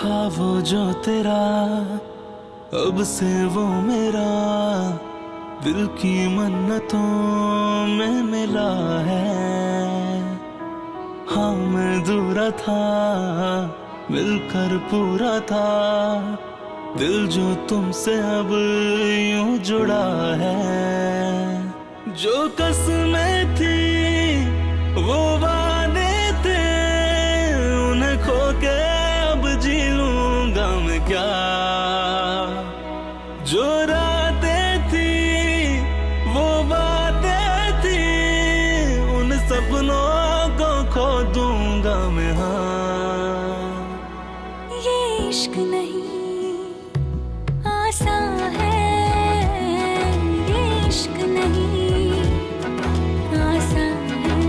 था वो जो तेरा, अब से वो मेरा दिल की मन्नतों में मिला है। हाँ मैं दूरा था मिलकर पूरा था, दिल जो तुमसे अब यूं जुड़ा है। जो कसमें थी वो वादे थे, उन्हें खो के अब जी लूंगा मैं क्या। जो रातें थी वो बातें थी, उन सपनों को खो दूंगा मैं। हाँ ये इश्क नहीं आसान है, ये इश्क नहीं आसान है।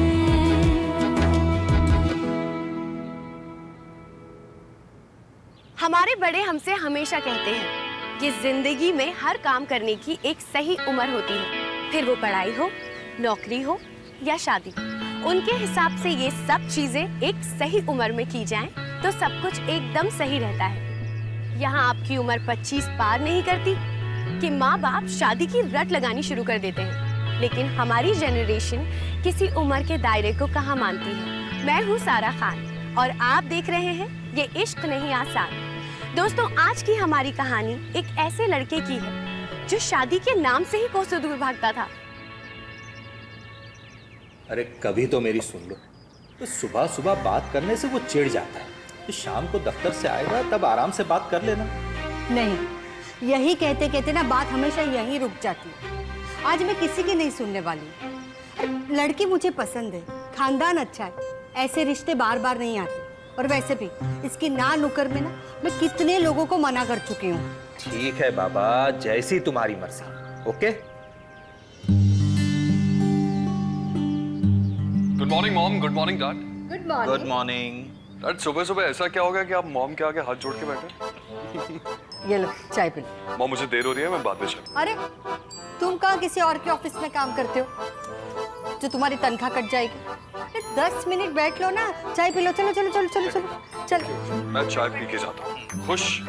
हमारे बड़े हमसे हमेशा कहते हैं कि जिंदगी में हर काम करने की एक सही उम्र होती है, फिर वो पढ़ाई हो, नौकरी हो या शादी। उनके हिसाब से ये सब चीजें एक सही उम्र में की जाएं तो सब कुछ एकदम सही रहता है। यहाँ आपकी उम्र 25 पार नहीं करती कि माँ बाप शादी की रट लगानी शुरू कर देते हैं, लेकिन हमारी जनरेशन किसी उम्र के दायरे को कहाँ मानती है। मैं हूँ सारा खान और आप देख रहे हैं ये इश्क नहीं आसान। दोस्तों, आज की हमारी कहानी एक ऐसे लड़के की है जो शादी के नाम से ही कोसों दूर भागता था। अरे कभी तो मेरी सुन लो। तो सुबह सुबह बात करने से वो चिढ़ जाता है, तो शाम को दफ्तर से आएगा तब आराम से बात कर लेना। नहीं, यही कहते कहते ना बात हमेशा यहीं रुक जाती है। आज मैं किसी की नहीं सुनने वाली हूँ। लड़की मुझे पसंद है, खानदान अच्छा है, ऐसे रिश्ते बार बार नहीं आते। और वैसे भी इसकी ना नुक्कर में ना मैं कितने लोगों को मना कर चुकी हूँ। ठीक है बाबा, जैसी तुम्हारी मर्जी। Okay. Good morning mom, good morning dad. Good morning. Good morning. Dad सुबह सुबह ऐसा क्या हो गया कि आप मॉम के आगे हाथ जोड़ के बैठे? ये लो चाय पी लो। मॉम मुझे देर हो रही है, मैं बाद में चलूं। अरे तुम कहाँ किसी और के ऑफिस में काम करते हो जो तुम्हारी तनख्वाह कट जाएगी? 10 मिनट बैठ लो ना, चाय पी लो। चलो चलो चलो चलो चलो चलो। मैं चाय पी के जाता हूँ। खुश।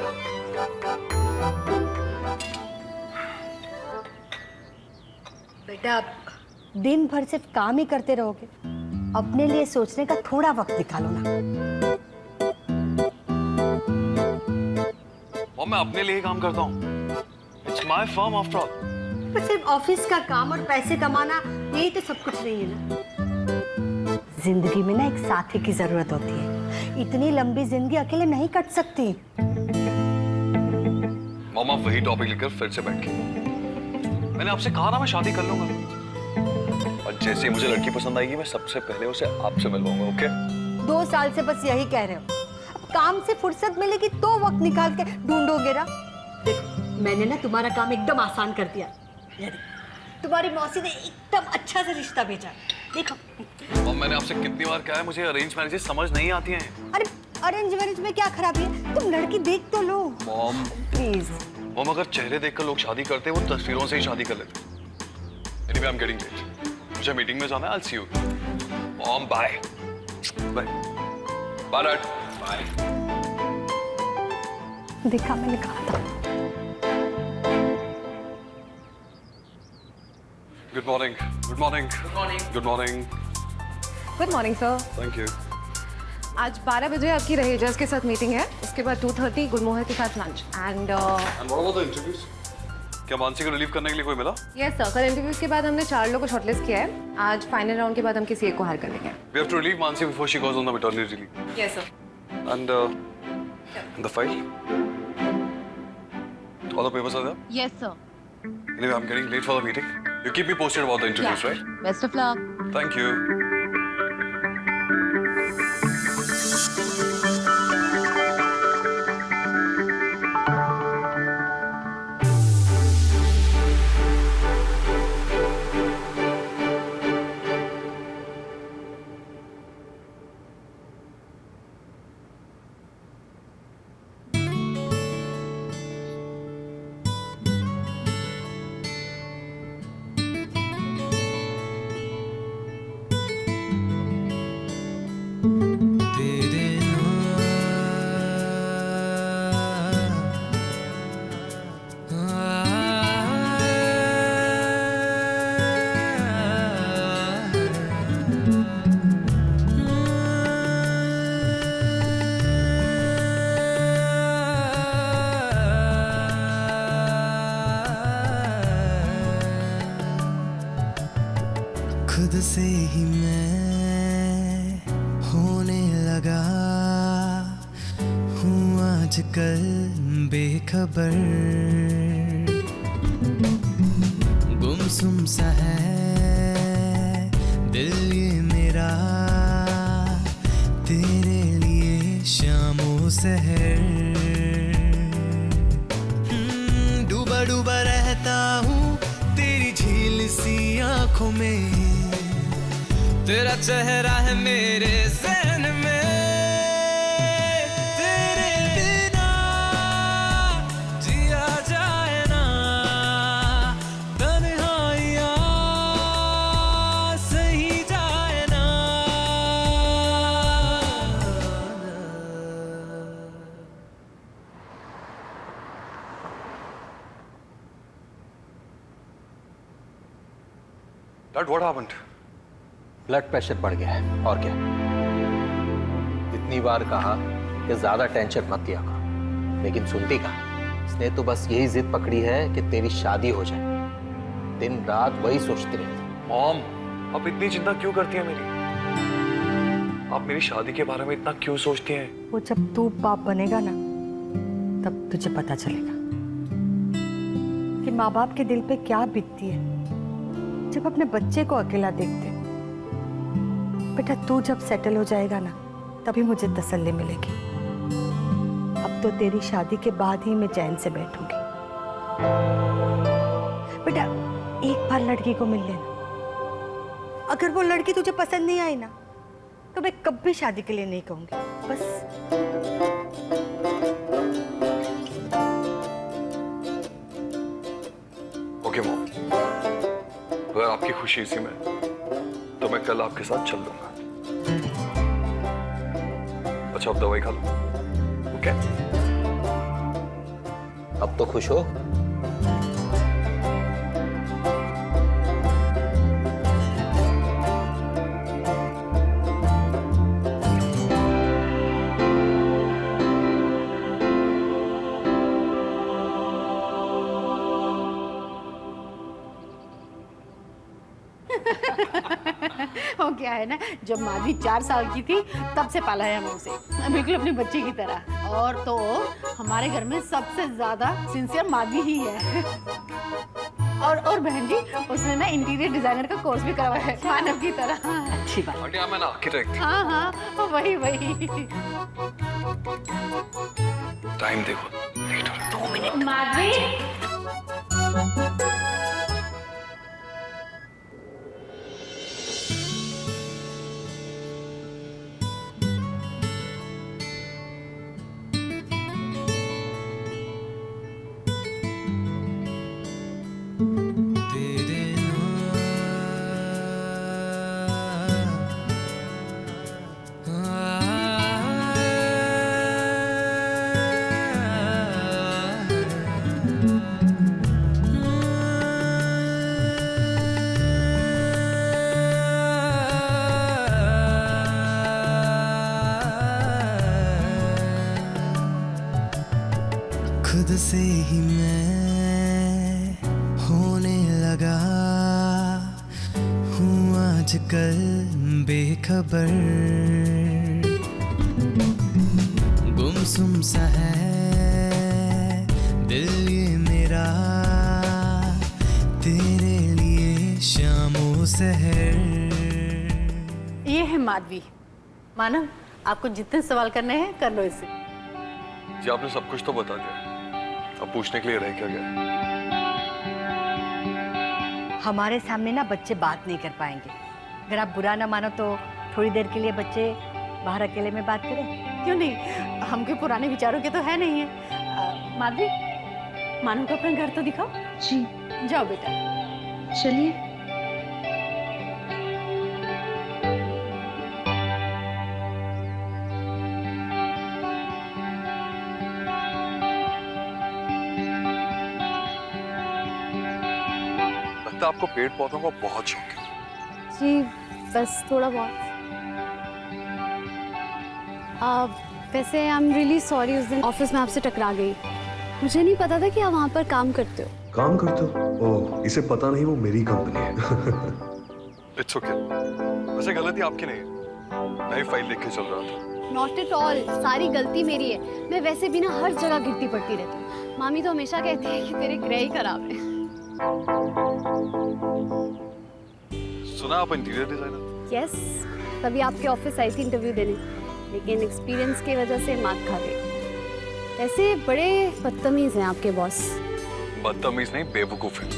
बेटा आप दिन भर सिर्फ काम ही करते रहोगे, अपने लिए सोचने का थोड़ा वक्त निकालो ना। मॉम मैं अपने लिए ही काम करता हूँ। It's my firm after all. पर सिर्फ ऑफिस का काम और पैसे कमाना यही तो सब कुछ नहीं है ना। जिंदगी में ना एक साथी की जरूरत होती है। इतनी लंबी जिंदगी अकेले नहीं कट सकती। मॉम आप वही टॉपिक लेकर फिर से बैठ गए। मैंने आपसे कहा ना मैं शादी कर लूंगा, और जैसे ही मुझे लड़की पसंद आएगी मैं सबसे पहले उसे आपसे मिलवाऊंगा। ओके? 2 साल से बस यही कह रहे हो। अब काम से फुर्सत मिलेगी तो वक्त निकाल के ढूंढोगे ना। देखो मैंने ना तुम्हारा काम एकदम आसान कर दिया। ये देखो, तुम्हारी मौसी ने एकदम अच्छा सा रिश्ता भेजा। देखो मॉम मैंने आपसे कितनी बार कहा है मुझे अरेंज मैरिजेस समझ नहीं आती हैं। अरे अरेंज मैरिज में क्या खराबी है? तुम लड़की देख तो लो मॉम प्लीज। मॉम अगर चेहरे देखकर लोग शादी करते हैं वो तस्वीरों से ही शादी कर लेते हैं। Anyway I am getting late, मुझे मीटिंग में जाना है। I will see you. Mom bye bye bye dad bye. देखा, मैंने कहा था। Good morning, good morning, good morning, good morning. Good morning sir. Thank you. आज 12 बजे आपकी रहेजर्स के साथ मीटिंग है, उसके बाद 2:30 गुलमोहर के साथ lunch and and what about the interviews? क्या मानसी को रिलीव करने के लिए कोई मिला? यस सर, कल इंटरव्यूज के बाद हमने 4 लोगों को शॉर्टलिस्ट किया है। आज फाइनल राउंड के बाद हम किसी एक को हायर कर लेंगे। We have to relieve Mansi before she goes on the maternity leave. Yes sir. And the file, all the papers are there? Yes, sir. Anyway, I'm getting late for the meeting. You keep me posted about the interviews, right? Best of luck. Thank you. ही मैं होने लगा हूँ आजकल बेखबर, गुमसुम सा है दिल ये मेरा तेरे लिए शामों सहर। डूबा डूबा रहता हूँ तेरी झील सी आंखों में, तेरा चेहरा है मेरे ज़हन में। तेरे बिना जिया जाए ना, तन्हाइयाँ सही जाए ना। Dad, what happened? Blood pressure बढ़ गया है और क्या। इतनी बार कहा कि ज्यादा टेंशन मत लिया करो, लेकिन सुनती कहाँ। इसने तो बस यही जिद पकड़ी है कि तेरी शादी हो जाए। दिन रात वही सोचती रहती। मॉम, आप इतनी चिंता क्यों करती हैं मेरी? आप मेरी शादी के बारे में इतना क्यों सोचती हैं? वो जब तू बाप बनेगा ना, तब तुझे पता चलेगा कि माँ बाप के दिल पे क्या बीतती है जब अपने बच्चे को अकेला देखते। बेटा तू जब सेटल हो जाएगा ना, तभी मुझे तसल्ली मिलेगी। अब तो तेरी शादी के बाद ही मैं चैन से बैठूंगी। बेटा एक बार लड़की को मिल लेना, अगर वो लड़की तुझे पसंद नहीं आई ना, तो मैं कभी शादी के लिए नहीं कहूंगी। बस ओके मॉम, अगर आपकी खुशी इसी में तो मैं कल आपके साथ चल लूंगा। अच्छा अब दवाई खा लो। ओके? अब तो खुश हो? वो क्या है ना, जब माधवी 4 साल की थी तब से पाला है हम उसे, बिल्कुल अपने बच्चे की तरह। और तो हमारे घर में सबसे ज्यादा सिंसियर माधवी ही है। और बहन जी, उसने ना इंटीरियर डिजाइनर का कोर्स भी करवाया है मानव की तरह। अच्छी बात। Aunty, I am an architect. हाँ वही। टाइम देखो, लेट हो रहा है। 2 मिनट। माधवी, खुद से ही मैं होने लगा हूँ आजकल बेखबर, गुमसुम सा है दिल ये मेरा तेरे लिए शामों सहर। ये है माधवी। मानव, आपको जितने सवाल करने हैं कर लो इससे। जी आपने सब कुछ तो बता दिया, अब पूछने के लिए रह क्या गया? हमारे सामने ना बच्चे बात नहीं कर पाएंगे। अगर आप बुरा ना मानो तो थोड़ी देर के लिए बच्चे बाहर अकेले में बात करें। क्यों नहीं, हम के पुराने विचारों के तो है नहीं है। माधवी, मानव को अपना घर तो दिखाओ। जी जाओ बेटा। चलिए। लगता है आपको पेड़ पौधों का बहुत शौक है। जी बस थोड़ा बहुत। वैसे आई एम रियली सॉरी, उस दिन ऑफिस में आपसे टकरा गई। मुझे नहीं पता था कि आप वहाँ पर काम करते हो। काम करते हो? ओह, इसे पता नहीं वो मेरी कंपनी है। It's okay. वैसे गलती आपकी नहीं है, मैं ही फाइल लिख के चल रहा था। नॉट एट ऑल, सारी गलती मेरी है। मैं वैसे भी ना हर जगह गिरती पड़ती रहती हूँ। मामी तो हमेशा कहती है कि तेरे ग्रह ही खराब है। सुना आप इंटीरियर डिजाइनर? यस, तभी आपके ऑफिस आई थी इंटरव्यू देने, लेकिन एक्सपीरियंस की वजह से मात खा गई। ऐसे बड़े बदतमीज हैं आपके बॉस। बदतमीज नहीं, बेवकूफ है,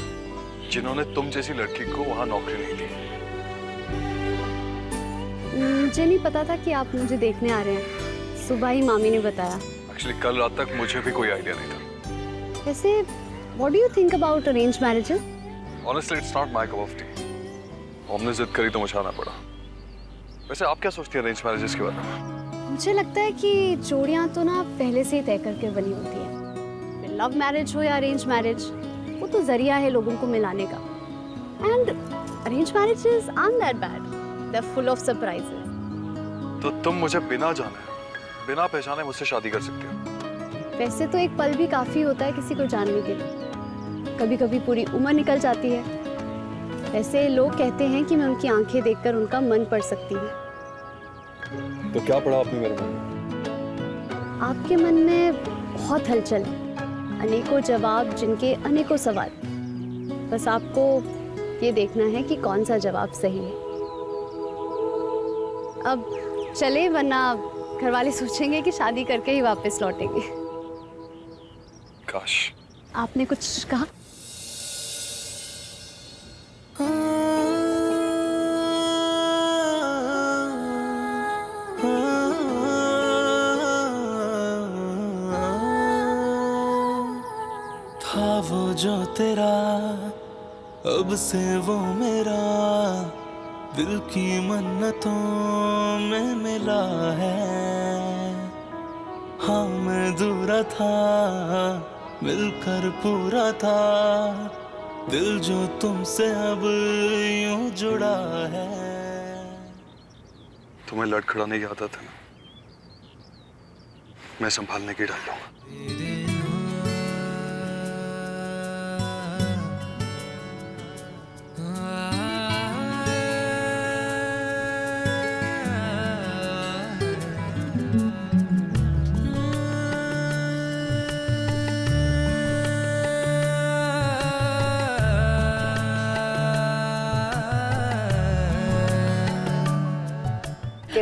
जिन्होंने तुम जैसी लड़की को वहां नौकरी नहीं दी। मुझे नहीं पता था कि आप मुझे देखने आ रहे हैं। सुबह ही मामी ने बताया। एक्चुअली कल रात तक मुझे भी कोई आइडिया नहीं था। वैसे what do you think about arrange marriages? Honestly it's not my cup of T. हमने जिद करी तो मुझे आना पड़ा। वैसे आप क्या सोचती हैं अरेंज मैरिजेस के बारे में? मुझे लगता है कि जोड़ियां तो ना पहले से ही तय करके बनी होती है। फिर लव मैरिज हो या अरेंज मैरिज, वो तो जरिया है लोगों को मिलाने का। And arrange marriages aren't that bad. They're full of surprises. तो तुम मुझे बिना जाने, बिना पहचाने मुझसे शादी कर सकते हो? वैसे तो एक पल भी काफी होता है किसी को जानने के लिए। कभी कभी पूरी उम्र निकल जाती है। वैसे लोग कहते हैं कि मैं उनकी आंखें देखकर उनका मन पढ़ सकती हूँ। तो क्या पढ़ा आपने मेरे मन में? आपके मन में बहुत हलचल है, अनेकों जवाब जिनके अनेकों सवाल। बस आपको ये देखना है कि कौन सा जवाब सही है। अब चले, वरना घर वाले सोचेंगे कि शादी करके ही वापस लौटेंगे। काश। आपने कुछ कहा? था वो जो तेरा, अब से वो मेरा, दिल की मन्नतों में मिला है। हाँ मैं दूरा था, मिलकर पूरा था, दिल जो तुमसे अब यूं जुड़ा है। तुम्हें लड़खड़ाने की आदत है ना, मैं संभालने की डाल लूंगा।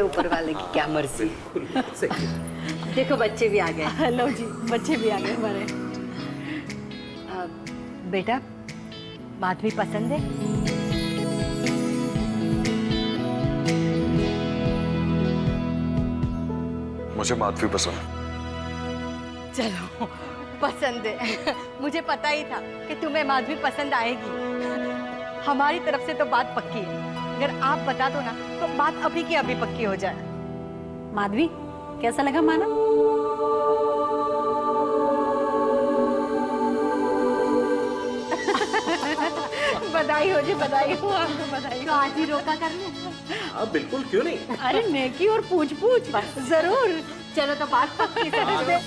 ऊपर वाले की क्या मर्जी। देखो बच्चे भी आ गए। हेलो जी, बच्चे भी आ गए हमारे। बेटा, बात भी पसंद है? मुझे माधवी पसंद है। चलो पसंद है। मुझे पता ही था कि तुम्हें माधवी पसंद आएगी। हमारी तरफ से तो बात पक्की है। अगर आप बता दो ना तो बात अभी की अभी पक्की हो जाए। माधवी, कैसा लगा माना? बधाई हो जी, बधाई हो आपको, बधाई। तो आज ही रोका कर ले। अब बिल्कुल, क्यों नहीं? अरे नेकी और पूछ पूछ जरूर। चलो तो बात पक्की समझ ले।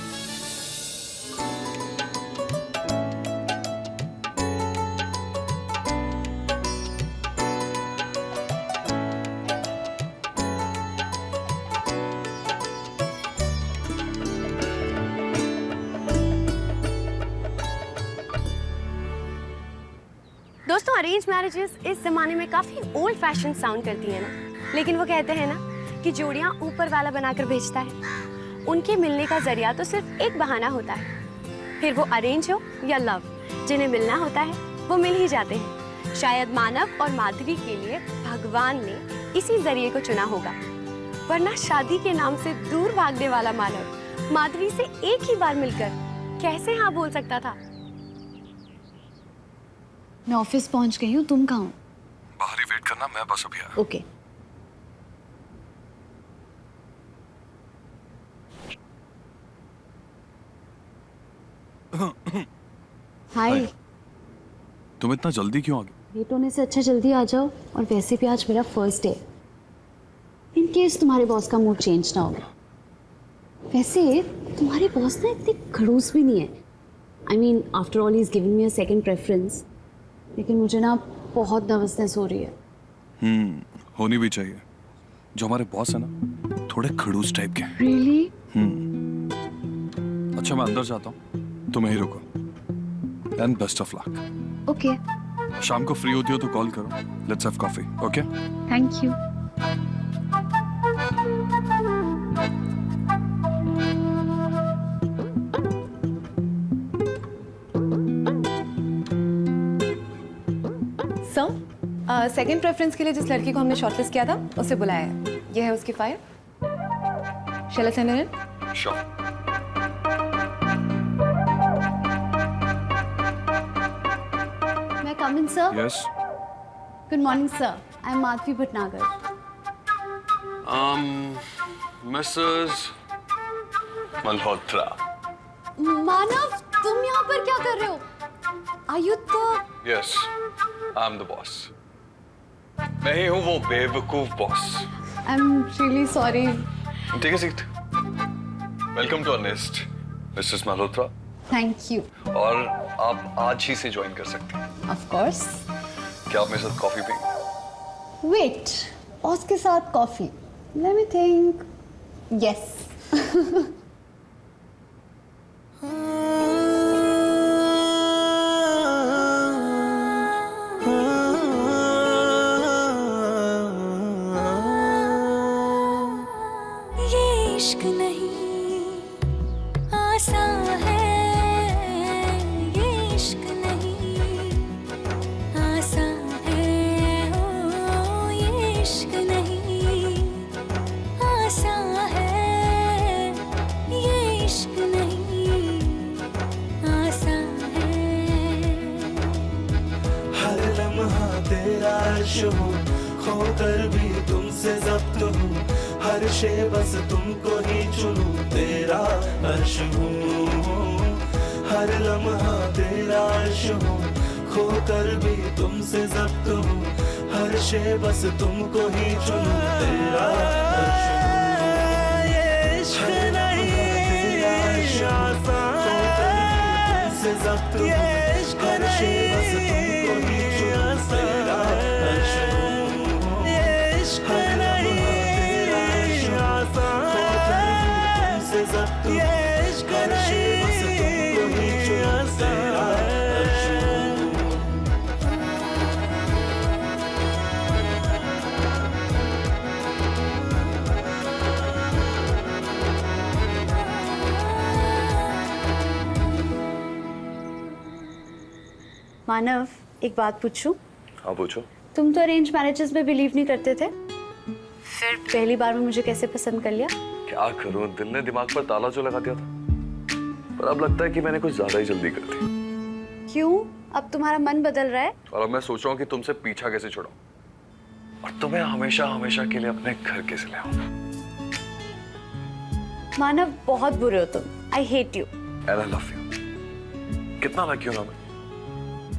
दोस्तों, अरेंज मैरिजेस इस जमाने में काफी ओल्ड फैशन साउंड करती है ना, लेकिन वो कहते हैं ना कि जोड़ियां ऊपर वाला बनाकर भेजता है। उनके मिलने का जरिया तो सिर्फ एक बहाना होता है, फिर वो अरेंज हो या लव, जिन्हें मिलना होता है वो मिल ही जाते हैं। शायद मानव और माधवी के लिए भगवान ने इसी जरिए को चुना होगा, वरना शादी के नाम से दूर भागने वाला मानव माधवी से एक ही बार मिलकर कैसे हाँ बोल सकता था। मैं ऑफिस पहुंच गई हूँ, तुम कहाँ हो? बाहर ही वेट करना, मैं बस अभी आया। ओके। हाय। तुम इतना जल्दी क्यों आ गए? लेट होने से अच्छा जल्दी आ जाओ, और वैसे भी आज मेरा फर्स्ट डे। इन केस तुम्हारे बॉस का मूड चेंज ना हो। वैसे तुम्हारे बॉस ना इतने खड़ूस भी नहीं है। I mean after all he is giving me a second preference. लेकिन मुझे ना बहुत नर्वसनेस हो रही है। होनी भी चाहिए। जो हमारे बॉस है ना, थोड़े खड़ूस टाइप के हैं। रियली? अच्छा मैं अंदर जाता हूँ, तुम यहीं रुको। And best of luck. Okay, शाम को फ्री होती हो तो कॉल करो। Let's have coffee, okay? Thank you. Sir, second preference के लिए जिस लड़की को हमने शॉर्टलिस्ट किया था उसे बुलाया है। ये है उसकी file. Shall I send it in? Sure. मैं come in sir? Yes. Good morning sir, I am Madhavi Bhatnagar. Mrs Malhotra. Manav, तुम यहाँ पर क्या कर रहे हो? Are you the... yes, I am the boss. मैं ही हूँ वो बेवकूफ boss. I'm really sorry. Take a seat. Welcome to our nest, mrs Malhotra. Thank you. और आप आज ही से ज्वाइन कर सकते हैं। Of course. क्या आप मेरे साथ कॉफी पिएंगे? Wait, और उसके साथ coffee? Let me think. Yes. ये इश्क नहीं आसान है, ये इश्क नहीं आसान है, ओ ये इश्क नहीं आसान है, ये इश्क नहीं आसान है। हर लम्हा तेरा अर्श हूँ, खोकर भी तुमसे जब्त हूँ, हर शे बस तुमको ही चुनूं, तेरा अर्श हूँ। हर लम्हा तेरा अर्श हूँ, खोकर भी तुमसे जब्त हूँ, हर शे बस तुमको ही चुनूं, तेरा अर्श हूँ। ये इश्क नहीं आसान, खोकर भी तुमसे जब्त हूँ, हर शे बस तुमको ही चुनूं, तेरा अर्श हूँ। ये इश्क नहीं आसान, खोकर भी तुमसे जब्त हूँ, हर शे बस तुमको ही चुनूं, तेरा अर्श हूँ। मानव, एक बात पूछूं? हाँ पूछो। तुम तो अरेंज मैरिजेस में बिलीव नहीं करते थे, फिर पहली बार में मुझे कैसे पसंद कर लिया? क्या करूं, दिल ने दिमाग पर ताला जो लगा दिया था। पर अब लगता है कि मैंने कुछ ज्यादा ही जल्दी कर दी। क्यों? अब तुम्हारा मन बदल रहा है? और अब मैं सोच रहा हूँ कि तुमसे पीछा कैसे छुड़ाऊं और तुम्हें हमेशा हमेशा के लिए अपने घर कैसे ले आऊं। मानव, बहुत बुरे हो तुम। I hate you. And I love you. कितना लकी हूं ना मैं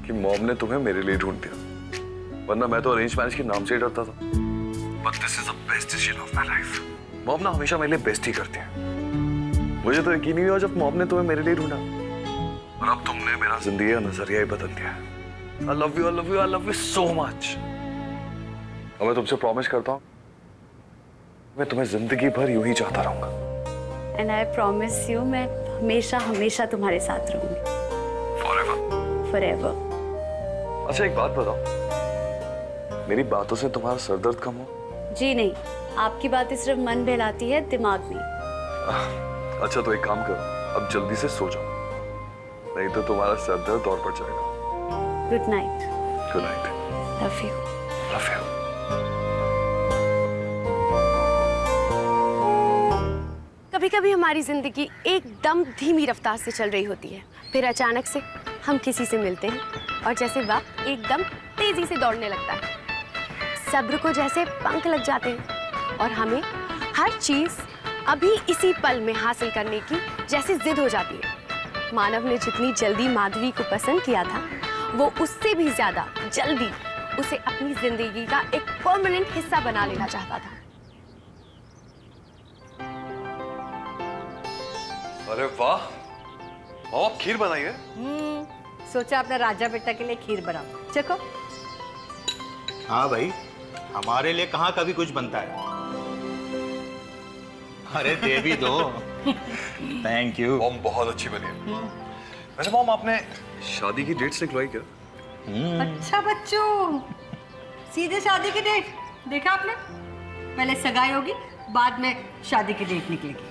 कि मॉम ने तुम्हें मेरे लिए ढूंढ दिया, वरना मैं तो अरेंज मैरिज के नाम से ही डरता था। But this is the best decision of my life. Mom ना हमेशा मेरे लिए बेस्ट ही करती है। मुझे तो यकीन नहीं हुआ जब मॉम ने तुम्हें मेरे लिए ढूंढा, और अब तुमने मेरा जिंदगी का नजरिया ही बदल दिया है। I love you, I love you, I love you so much. और मैं तुमसे प्रॉमिस करता हूँ मैं तुम्हें जिंदगी भर यूं ही चाहता रहूंगा। एंड आई प्रॉमिस यू, मैं हमेशा हमेशा तुम्हारे साथ रहूंगी। फॉरएवर। फॉरएवर। अच्छा एक बात बताओ, मेरी बातों से तुम्हारा सर दर्द कम हो? जी नहीं, आपकी बातें सिर्फ मन बहलाती है, दिमाग नहीं। अच्छा तो एक काम करो, अब जल्दी से सो जाओ, नहीं तो तुम्हारा सर दर्द और बढ़ जाएगा। Good night. Good night. Love you. Love you. कभी कभी हमारी जिंदगी एकदम धीमी रफ्तार से चल रही होती है, फिर अचानक से हम किसी से मिलते हैं और जैसे वक्त एकदम तेजी से दौड़ने लगता है। सब्र को जैसे पंख लग जाते हैं और हमें हर चीज अभी इसी पल में हासिल करने की जैसे जिद हो जाती है। मानव ने जितनी जल्दी माधवी को पसंद किया था, वो उससे भी ज्यादा जल्दी उसे अपनी जिंदगी का एक परमानेंट हिस्सा बना लेना चाहता था। अरे वाह, आप खीर बनाई है? सोचा अपना राजा बेटा के लिए खीर बनाओ, चखो। हाँ भाई, हमारे लिए कहाँ कभी कुछ बनता है। अरे दे भी दो। Thank you. मॉम बहुत अच्छी बनी है। वैसे मॉम आपने शादी की डेट्स निकलवाई क्या? अच्छा बच्चों, सीधे शादी की डेट देखा आपने? पहले सगाई होगी, बाद में शादी की डेट निकलेगी।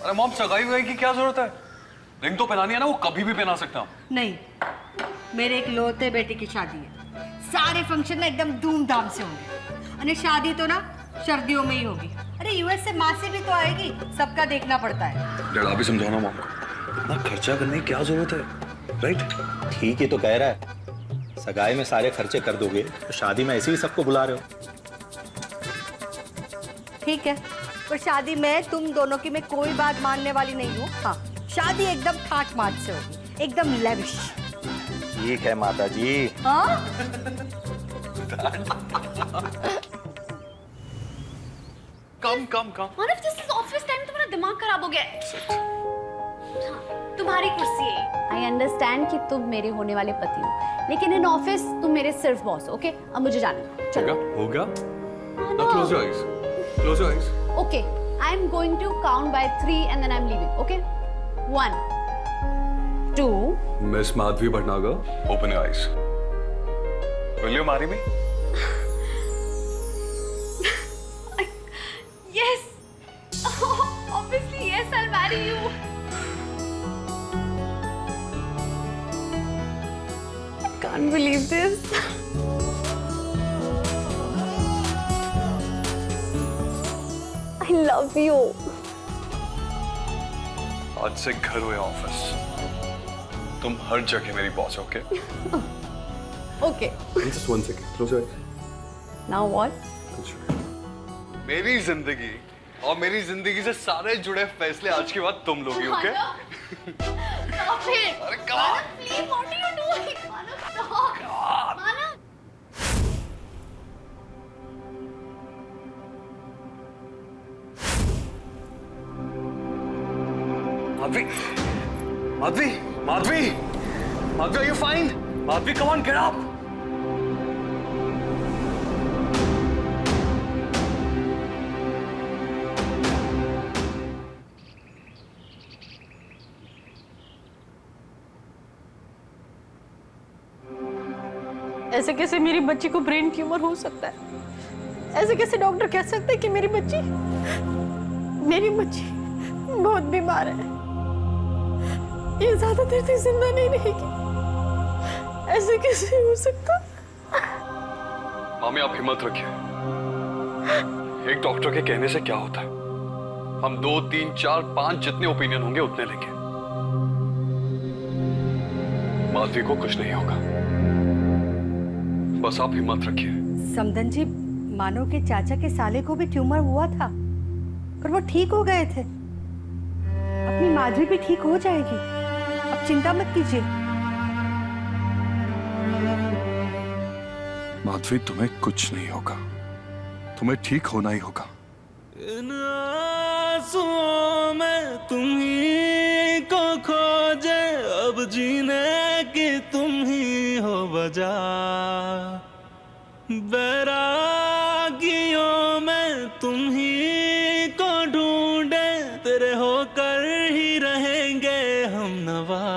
अरे मॉम सगाई वगाई की क्या जरूरत है? रिंग तो पहनानी है ना, वो कभी भी पहना सकता हूँ। नहीं, मेरे एक लौते बेटे की शादी है, सारे फंक्शन ना एकदम धूमधाम से होंगे। अरे शादी तो ना सर्दियों में ही होगी। अरे यूएस से मासी भी तो आएगी, सबका देखना पड़ता है। डैड आप भी समझाना मॉम को, इतना खर्चा करने की क्या जरूरत है, राइट? ठीक ही तो कह रहा है, सगाई में सारे खर्चे कर दोगे तो शादी में ऐसे ही सबको बुला रहे हो। ठीक है, पर शादी में तुम दोनों की मैं कोई बात मानने वाली नहीं हूँ। हाँ, शादी एकदम ठाट माट से होगी, एकदम लेविश। ठीक है माता जी। हाँ? कम मानव, दिस इज ऑफिस टाइम, तुम्हारा दिमाग खराब हो गया है। तुम्हारी कुर्सी है। आई अंडरस्टैंड कि तुम मेरे होने वाले पति हो, लेकिन इन ऑफिस तुम मेरे सिर्फ बॉस हो, ओके? अब मुझे जाना है, चलो। हो गया? Now close your eyes. Close your eyes. Okay, I'm going to count by 3 and then I'm leaving, okay? 1, 2. Miss Madhvi Bhatnagar, open your eyes. Will you marry me? Yes! Obviously, yes, I'll marry you. I can't believe this. I love you. आज से घर हुए office, तुम हर जगह मेरी boss हो, okay? Okay. Just 1 second. Close your eyes. Now what? मेरी जिंदगी और मेरी जिंदगी से सारे जुड़े फैसले आज के बाद तुम लोगी, ओके? Stop it. अरे कहाँ? Please, what are you doing? Manav, stop. Manav. Madhvi, Madhvi, Madhvi, Madhvi, are you fine? Madhvi, come on, get up. ऐसे कैसे मेरी बच्ची को ब्रेन ट्यूमर हो सकता है? ऐसे कैसे डॉक्टर कह सकते हैं कि मेरी बच्ची बहुत बीमार है, ये ज्यादा देर तक जिंदा नहीं रहेगी? ऐसे कैसे हो सकता? मामी आप हिम्मत रखिए, एक डॉक्टर के कहने से क्या होता है? हम 2, 3, 4, 5 जितने ओपिनियन होंगे उतने लेंगे। माधवी को कुछ नहीं होगा, बस आप हिम्मत रखिए। समदन जी, मानो के चाचा के साले को भी ट्यूमर हुआ था, पर वो ठीक हो गए थे। अपनी माधवी भी ठीक हो जाएगी, अब चिंता मत कीजिए। माधवी तुम्हें कुछ नहीं होगा, तुम्हें ठीक होना ही होगा। इन आंसुओं में तुम ही को खोजे, अब जीने की तुम ही हो वजह। बैरागियों में तुम ही को ढूंढे, तेरे होकर ही रहेंगे हम नवा।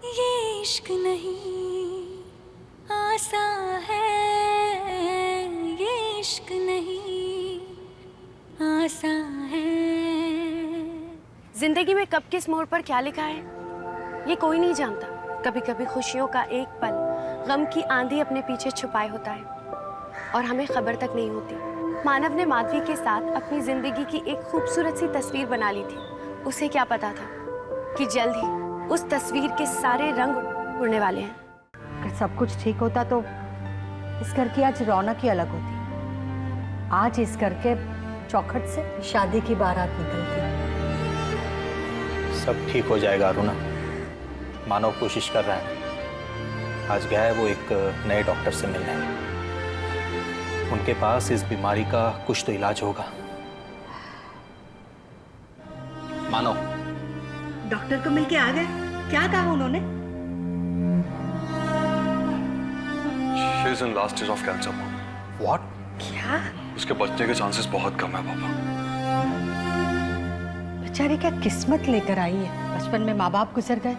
ये इश्क नहीं आसान है, ये इश्क नहीं आसान है। जिंदगी में कब किस मोड़ पर क्या लिखा है ये कोई नहीं जानता। कभी कभी खुशियों का एक पल गम की आंधी अपने पीछे छुपाए होता है और हमें खबर तक नहीं होती। मानव ने माधवी के साथ अपनी जिंदगी की एक खूबसूरत सी तस्वीर बना ली थी। उसे क्या पता था कि जल्द ही उस तस्वीर के सारे रंग उड़ने वाले हैं। अगर सब कुछ ठीक होता तो इस घर की आज रौनक ही अलग होती। आज इस घर के चौखट से शादी की बारात निकलती। सब ठीक हो जाएगा अरुणा, मानव कोशिश कर रहा है। आज गया है वो एक नए डॉक्टर से मिलने। उनके पास इस बीमारी का कुछ तो इलाज होगा। मानव डॉक्टर को मिलके आ गए, क्या कहा उन्होंने? She is in last stage of cancer, Mom. What? क्या? उसके बचने के चांसेस बहुत कम है पापा। बेचारी क्या किस्मत लेकर आई है। बचपन में माँ बाप गुजर गए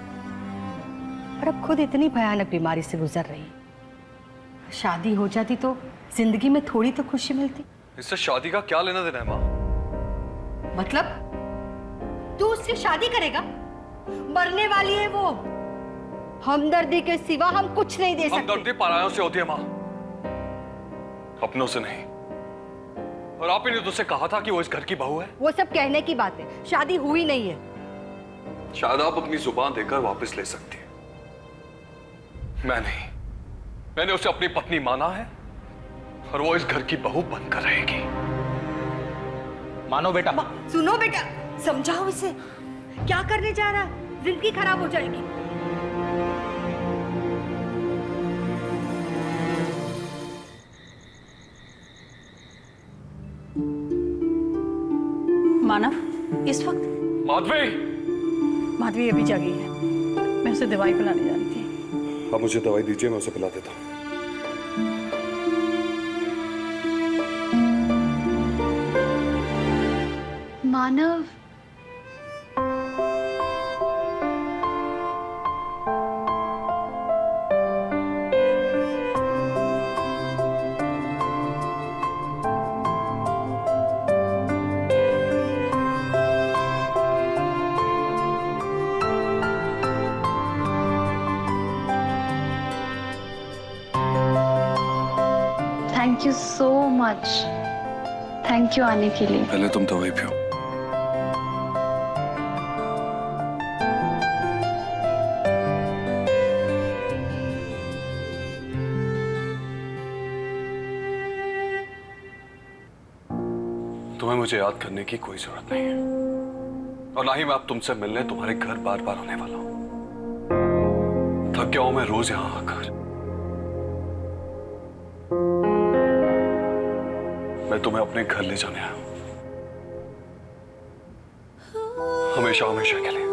और अब खुद इतनी भयानक बीमारी से गुजर रही है। शादी हो जाती तो जिंदगी में थोड़ी तो खुशी मिलती। इससे शादी का क्या लेना देना है माँ? मतलब तू उससे शादी करेगा? मरने वाली है वो। हमदर्दी के सिवा हम कुछ नहीं दे सकते। हमदर्दी परायों से होती है माँ, अपनों से नहीं। और आप ही ने तो उसे कहा था कि वो इस घर की बहू है। वो सब कहने की बात है, शादी हुई नहीं है। शायद आप अपनी जुबान देकर वापस ले सकती हैं, मैं नहीं। मैंने उसे अपनी पत्नी माना है और वो इस घर की बहू बनकर रहेगी। मानो बेटा। सुनो बेटा, समझाओ इसे। क्या करने जा रहा है? जिंदगी खराब हो जाएगी। मानव, इस वक्त? माधवी! माधवी अभी जागी है, मैं उसे दवाई पिलाने जा रही थी। आप मुझे दवाई दीजिए, मैं उसे पिला देता हूँ। Manav, thank you so much. Thank you आने के लिए। पहले तुम दवाई पियो। तुम्हें मुझे याद करने की कोई जरूरत नहीं है, और ना ही मैं अब तुमसे मिलने तुम्हारे घर बार बार आने वाला हूं। थक गया हूं मैं रोज यहां आकर। मैं तुम्हें अपने घर ले जाने आया हूं, हमेशा हमेशा के लिए।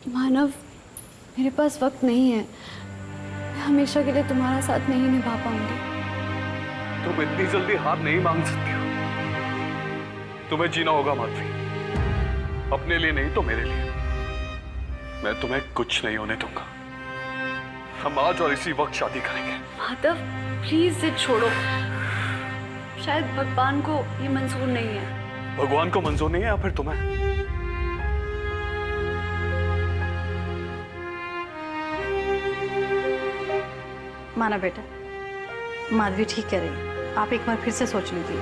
मानव, मेरे पास वक्त नहीं है। मैं हमेशा के लिए तुम्हारा साथ नहीं निभा पाऊंगी। तुम इतनी जल्दी हार नहीं मांग सकती हो। तुम्हें जीना होगा माधवी, अपने लिए नहीं तो मेरे लिए। मैं तुम्हें कुछ नहीं होने दूंगा। हम आज और इसी वक्त शादी करेंगे। माधव, प्लीज जिद छोड़ो। शायद भगवान को ये मंजूर नहीं है। भगवान को मंजूर नहीं है या फिर तुम्हें? माना बेटा, माधवी ठीक कह रही है, आप एक बार फिर से सोच लीजिए।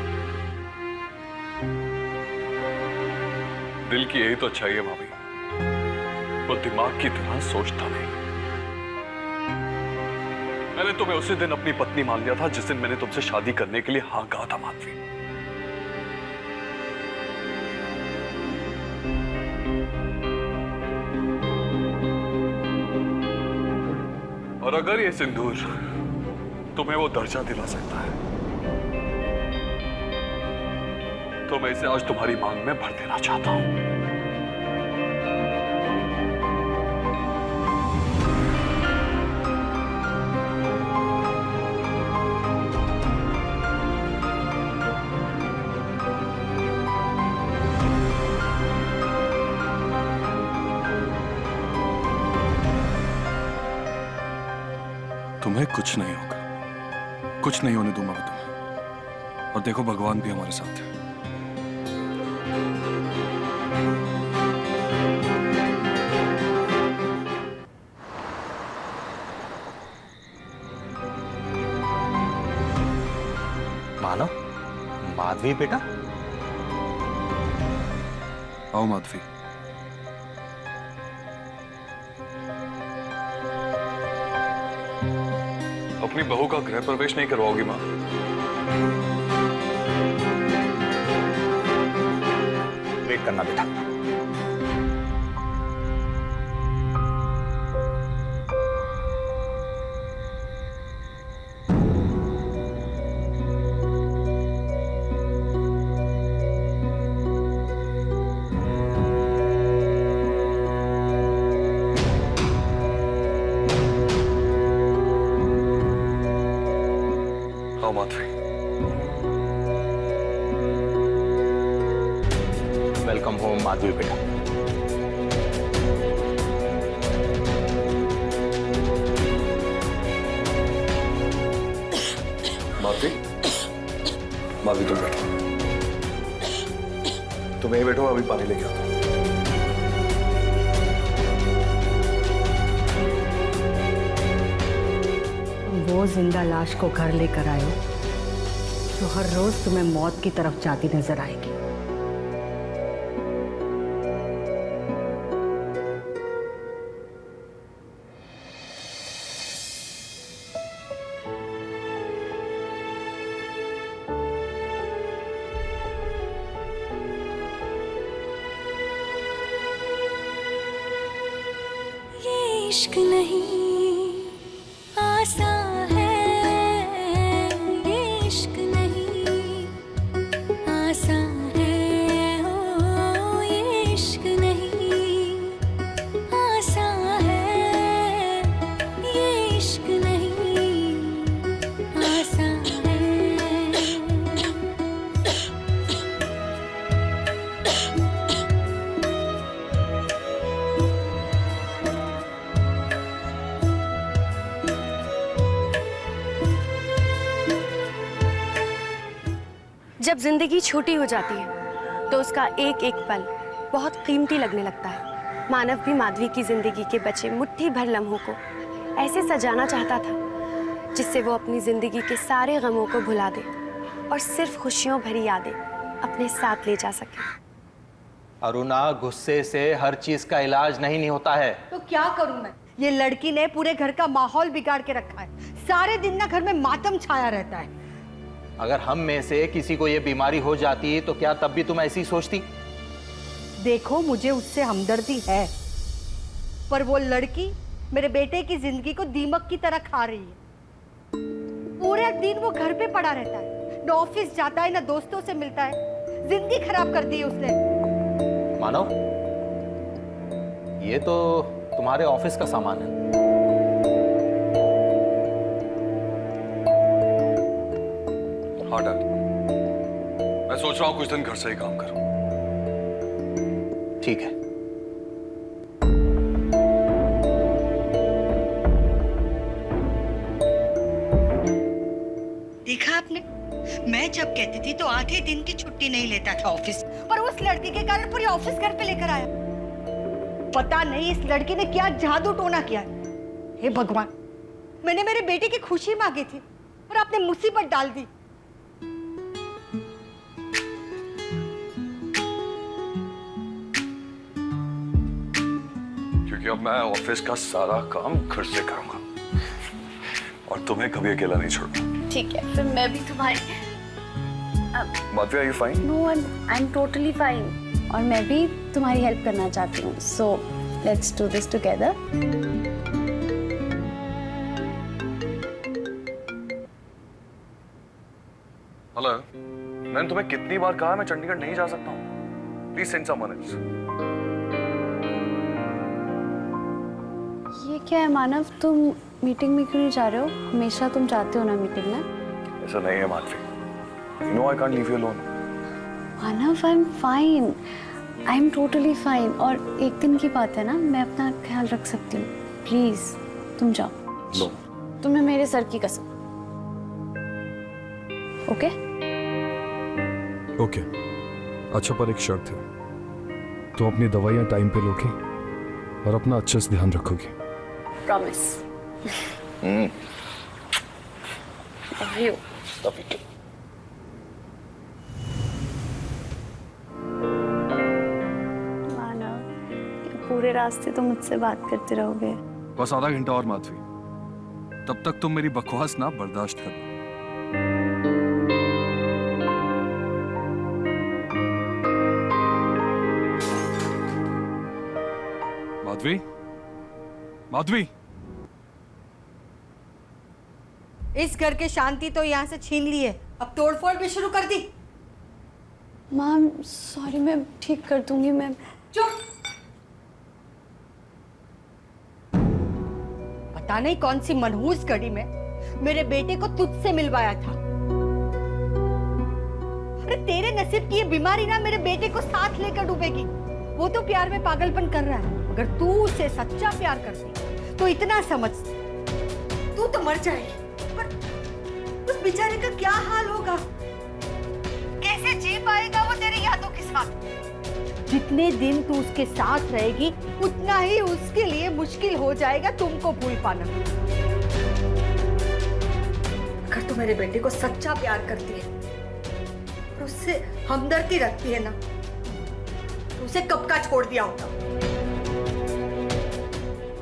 दिल की यही तो अच्छाई है भाभी, वो दिमाग की तरह सोचता नहीं। मैंने तुम्हें उसी दिन अपनी पत्नी मान लिया था जिस दिन मैंने तुमसे शादी करने के लिए हाँ कहा था माधवी। और अगर ये सिंदूर तुम्हें वो दर्जा दिला सकता है तो मैं इसे आज तुम्हारी मांग में भर देना चाहता हूं। तुम्हें कुछ नहीं होगा, कुछ नहीं होने दूंगा मैं तुम्हें। और देखो भगवान भी हमारे साथ है। मानो, माधवी बेटा, आओ माधवी। अपनी बहू का गृह प्रवेश नहीं करवाओगी माँ? वेट करना बेटा। आओ माधवी। वेलकम होम माधवी बेटा। माधवी, माधवी तुम बैठो। तुम यहीं बैठो, अभी पानी लेके आता हूँ। वो जिंदा लाश को घर लेकर आए हो तो हर रोज तुम्हें मौत की तरफ जाती नजर आएगी। ये इश्क नहीं आसान है, ये इश्क नहीं आसान है, ओ ये इश्क नहीं आसान है, ये इश्क नहीं आसान है। जब जिंदगी छोटी हो जाती है तो उसका एक एक पल बहुत कीमती लगने लगता है। मानव भी माधवी की जिंदगी के बचे मुट्ठी भर लम्हों को ऐसे सजाना चाहता था जिससे वो अपनी जिंदगी के सारे गमों को भुला दे और सिर्फ खुशियों भरी यादें अपने साथ ले जा सके। अरुणा, गुस्से से हर चीज का इलाज नहीं होता है। तो क्या करूं मैं? ये लड़की ने पूरे घर का माहौल बिगाड़ के रखा है। सारे दिन ना घर में मातम छाया रहता है। अगर हम में से किसी को ये बीमारी हो जाती तो क्या तब भी तुम ऐसी सोचती? देखो, मुझे उससे हमदर्दी है, पर वो लड़की मेरे बेटे की जिंदगी को दीमक की तरह खा रही है। पूरे दिन वो घर पे पड़ा रहता है, न ऑफिस जाता है, न दोस्तों से मिलता है। जिंदगी खराब कर दी है उसने। मानो, ये तो तुम्हारे ऑफिस का सामान है। हाँ डैड, मैं सोच रहा हूँ कुछ दिन घर से ही काम करूं। ठीक है। देखा आपने, मैं जब कहती थी तो आधे दिन की छुट्टी नहीं लेता था ऑफिस, पर उस लड़की के कारण पूरी ऑफिस घर पे लेकर आया। पता नहीं इस लड़की ने क्या जादू टोना किया। हे भगवान, मैंने मेरे बेटे की खुशी मांगी थी और आपने मुसीबत डाल दी। क्योंकि अब मैं ऑफिस का सारा काम घर से करूंगा और तुम्हें कभी अकेला नहीं छोड़ूंगा। ठीक है, फिर मैं भी तुम्हारी। Madhavi, are you fine? No, I am totally fine. और मैं भी तुम्हारी हेल्प करना चाहती हूँ, so let's do this together. Hello, मैंने तुम्हें कितनी बार कहा मैं चंडीगढ़ नहीं जा सकता हूँ। Please send someone else. ये क्या है मानव, तुम मीटिंग में क्यों नहीं जा रहे हो? हमेशा तुम जाते हो ना मीटिंग में। ऐसा नहीं है Madhavi, you know I can't leave you alone. Manav, I am fine, I am totally fine. और एक दिन की बात है ना, मैं अपना ख्याल रख सकती हूँ। प्लीज तुम जाओ। लो, तुम्हें मेरे सर की कसम। ओके? ओके, अच्छा, पर एक शर्त है, तुम अपनी दवाइयाँ टाइम पे लोगे और अपना अच्छे से ध्यान रखोगे। प्रॉमिस। Love you. पूरे रास्ते तो मुझसे बात करते रहोगे? बस आधा घंटा और माधवी, तब तक तुम मेरी बकवास ना बर्दाश्त कर। माधवी, माधवी, इस घर के शांति तो यहाँ से छीन ली है, अब तोड़फोड़ भी शुरू कर दी। मैम सॉरी, मैं ठीक कर दूंगी। मैं चुप। पता नहीं कौन सी मनहूस घड़ी में मेरे बेटे को तुझसे मिलवाया था। अरे तेरे नसीब की ये बीमारी ना मेरे बेटे को साथ लेकर डूबेगी। वो तो प्यार में पागलपन कर रहा है, अगर तू उसे सच्चा प्यार करती तो इतना समझ, तू तो मर जाएगी, पर उस बेचारे का क्या हाल होगा? कैसे जी पाएगा वो तेरी यादों के साथ? जितने दिन तू उसके साथ रहेगी उतना ही उसके लिए मुश्किल हो जाएगा तुमको भूल पाना। अगर तू मेरे बेटे को सच्चा प्यार करती है और उससे हमदर्दी रखती है ना, तो उसे कब का छोड़ दिया होता।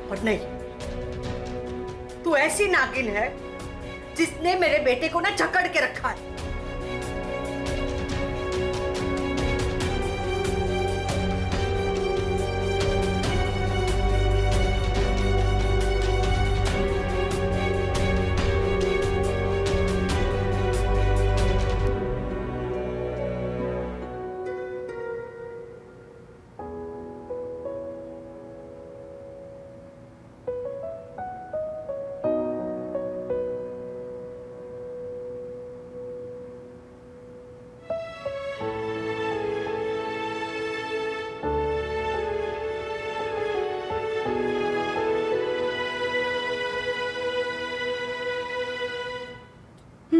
और नहीं, तू ऐसी नागिन है जिसने मेरे बेटे को ना जकड़ के रखा है।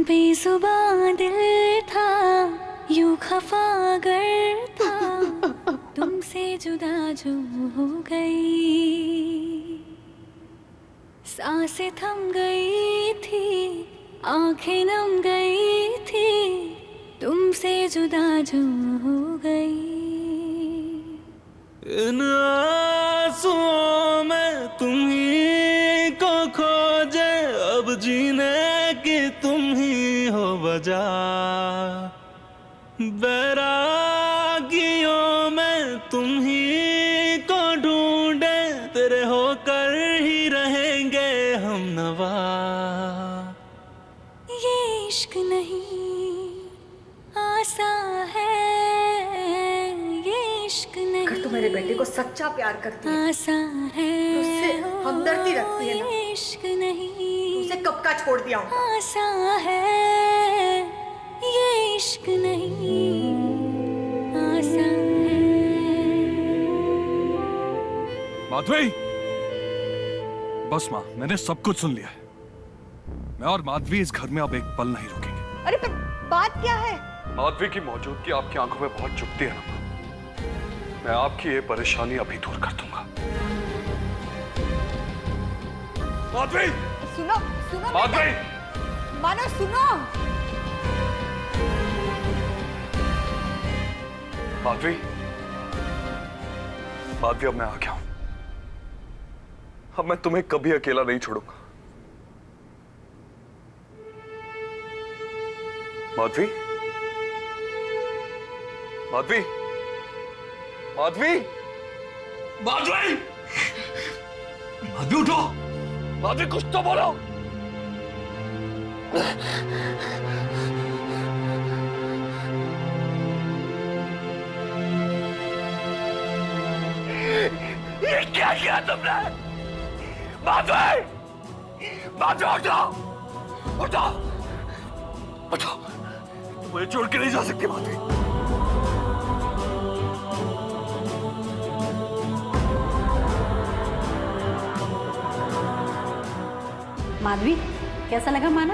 बेजुबां दिल था, यूं खफा गर था, तुमसे जुदा जो हो गई, सांसें थम गई थी, आंखें नम गई थी, तुमसे जुदा जो हो गई। इन आंसुओं में तुम ही को खोजे, अब जीने की तुम ही हो वजह, बैरागियों में तुम ही को ढूंढे, तेरे होकर ही रहेंगे हम नवा। ये इश्क नहीं आसान है, ये इश्क नहीं। अगर तू मेरे बेटे को सच्चा प्यार करती है, आसान है, उससे हमदर्दी रखती है ना, ये इश्क नहीं। उसे कब का छोड़ दिया होता। आसान है, ये इश्क नहीं, आसान है। माधवी, बस माँ, मैंने सब कुछ सुन लिया है। मैं और माधवी इस घर में अब एक पल नहीं रुकेंगे। अरे पर बात क्या है? माधवी की मौजूदगी आपकी आंखों में बहुत चुभती है ना। मैं आपकी ये परेशानी अभी दूर कर दूंगा। माधवी, सुनो सुनो माधवी, मानो सुनो। माधवी, माधवी, अब मैं आ गया हूं। अब मैं तुम्हें कभी अकेला नहीं छोड़ूंगा। माधवी, माधवी, माधवी, माधवी, माधवी उठो। माधवी, कुछ तो बोलो। ये क्या किया तुमने? माधवी, माधवी उठो, उठो, उठो, मुझे छोड़ के नहीं जा सकती माधवी। माधवी, कैसा लगा माना?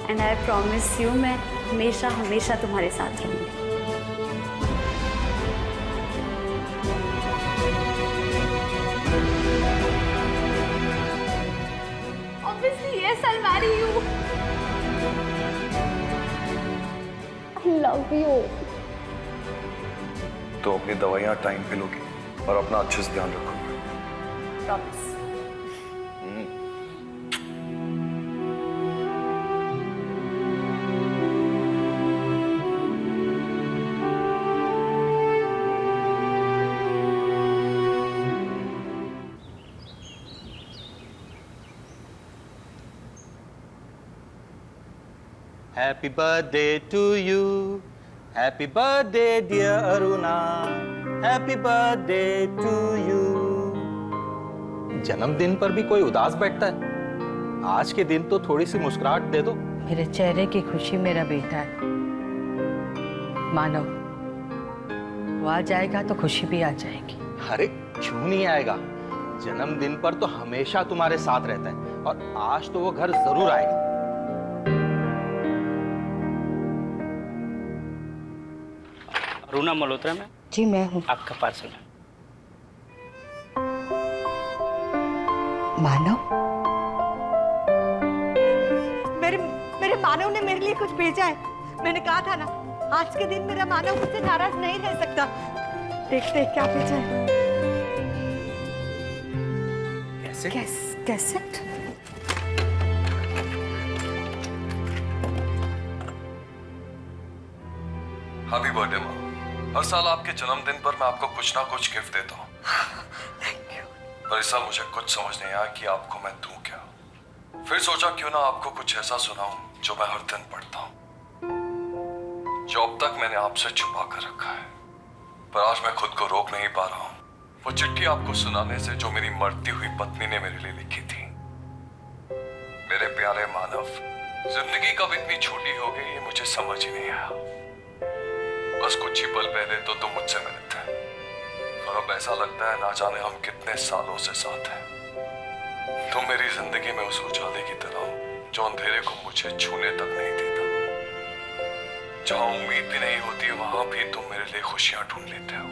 एंड आई प्रॉमिस यू, मैं हमेशा हमेशा तुम्हारे साथ रहूंगी। Obviously, yes, I'll marry you. Love you. तो अपनी दवाइयाँ टाइम पे लोगी और अपना अच्छे से ध्यान रखो। Promise. Happy birthday to you. Happy birthday, dear Aruna. Happy birthday to you. जन्मदिन पर भी कोई उदास बैठता है? आज के दिन तो थोड़ी सी मुस्कुराहट दे दो। मेरे चेहरे की खुशी मेरा बेटा है मानव, वो आ जाएगा तो खुशी भी आ जाएगी। अरे क्यों नहीं आएगा? जन्मदिन पर तो हमेशा तुम्हारे साथ रहता है और आज तो वो घर जरूर आएगा। अरुणा मल्होत्रा में? जी मैं हूँ। आपका पार्सल है। मानव, मेरे मानव ने मेरे लिए कुछ भेजा है। मैंने कहा था ना, आज के दिन मेरा मानव मुझसे नाराज नहीं रह सकता। देखते हैं क्या भेजा है। कैसेट? हैप्पी बर्थडे माँ। हर साल आपके जन्मदिन पर मैं आपको कुछ ना कुछ गिफ्ट देता हूँ। Thank you. पर इस साल मुझे कुछ समझ नहीं आया कि आपको मैं दूं क्या। फिर सोचा क्यों ना आपको कुछ ऐसा सुनाऊं जो मैं हर दिन पढ़ता हूँ, जो अब तक मैंने आपसे छुपा कर रखा है। पर आज मैं खुद को रोक नहीं पा रहा हूँ। वो चिट्ठी आपको सुनाने से जो मेरी मरती हुई पत्नी ने मेरे लिए लिखी थी। मेरे प्यारे मानव, जिंदगी कब इतनी छोटी हो गई ये मुझे समझ ही नहीं आया। बस कुछ ही पल पहले तो तुम मुझसे मिले थे और अब ऐसा लगता है ना जाने हम कितने सालों से साथ हैं। तुम मेरी जिंदगी में उस उजाले की तरह हो जो अंधेरे को मुझे छूने तक नहीं देता। जहां उम्मीद भी नहीं होती वहां भी तुम मेरे लिए खुशियां ढूंढ लेते हो।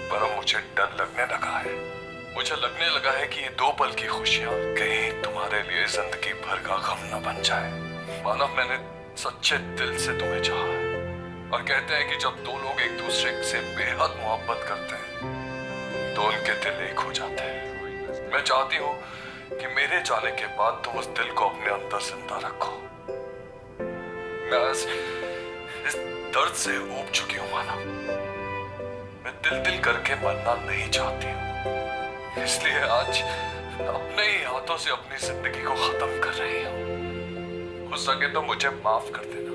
पर अब मुझे डर लगने लगा है। मुझे लगने लगा है कि ये दो पल की खुशियां कहीं तुम्हारे लिए जिंदगी भर का गम न बन जाए। मानव, मैंने सच्चे दिल से तुम्हें चाहा है और कहते हैं कि जब दो लोग एक दूसरे से बेहद मोहब्बत करते हैं तो उनके दिल एक हो जाते हैं। मैं चाहती हूँ कि मेरे जाने के बाद तुम उस दिल को अपने अंदर जिंदा रखो। मैं इस दर्द से ऊब चुकी हूँ मानव। मैं दिल करके मरना नहीं चाहती हूँ, इसलिए आज अपने ही हाथों से अपनी जिंदगी को खत्म कर रही हूँ। हो सके तो मुझे माफ कर देना।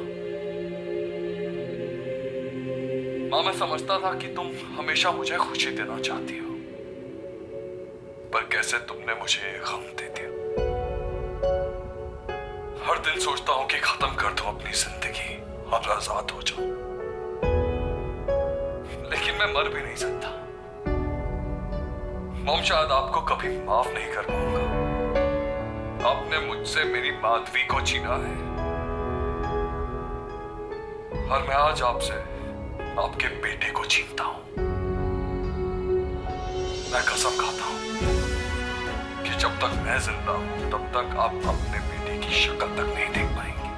माँ, मैं समझता था कि तुम हमेशा मुझे खुशी देना चाहती हो, पर कैसे तुमने मुझे गम दे दिया। हर दिन सोचता हूं कि खत्म कर दूं अपनी जिंदगी और आजाद हो जाऊं, लेकिन मैं मर भी नहीं सकता। मॉम, शायद आपको कभी माफ नहीं कर पाऊंगा। आपने मुझसे मेरी माधवी को छीना है और मैं आज आपसे आपके बेटे को छीनता हूं। मैं कसम खाता हूं कि जब तक मैं जिंदा हूं तब तक आप अपने बेटे की शक्ल तक नहीं देख पाएंगे।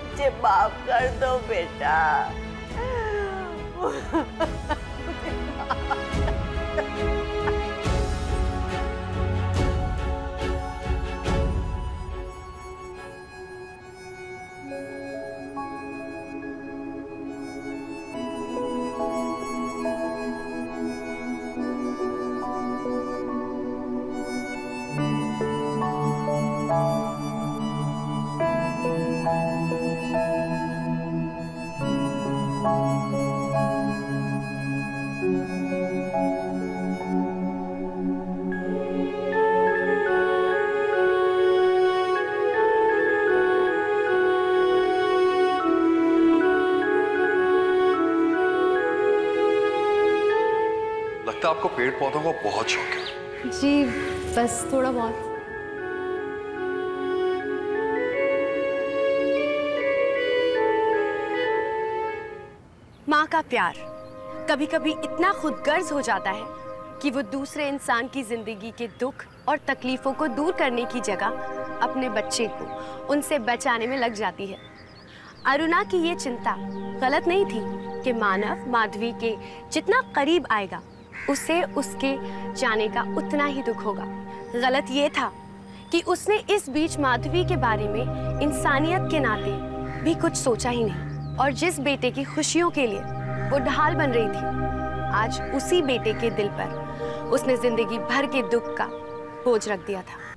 मुझे माफ कर दो बेटा। लगता है आपको पेड़ पौधों का बहुत शौक है। जी बस थोड़ा बहुत। माँ का प्यार कभी कभी इतना खुदगर्ज हो जाता है कि वो दूसरे इंसान की जिंदगी के दुख और तकलीफों को दूर करने की जगह अपने बच्चे को उनसे बचाने में लग जाती है। अरुणा की ये चिंता गलत नहीं थी कि मानव माधवी के जितना करीब आएगा उसे उसके जाने का उतना ही दुख होगा। गलत ये था कि उसने इस बीच माधवी के बारे में इंसानियत के नाते भी कुछ सोचा ही नहीं, और जिस बेटे की खुशियों के लिए वो ढाल बन रही थी, आज उसी बेटे के दिल पर उसने जिंदगी भर के दुख का बोझ रख दिया था।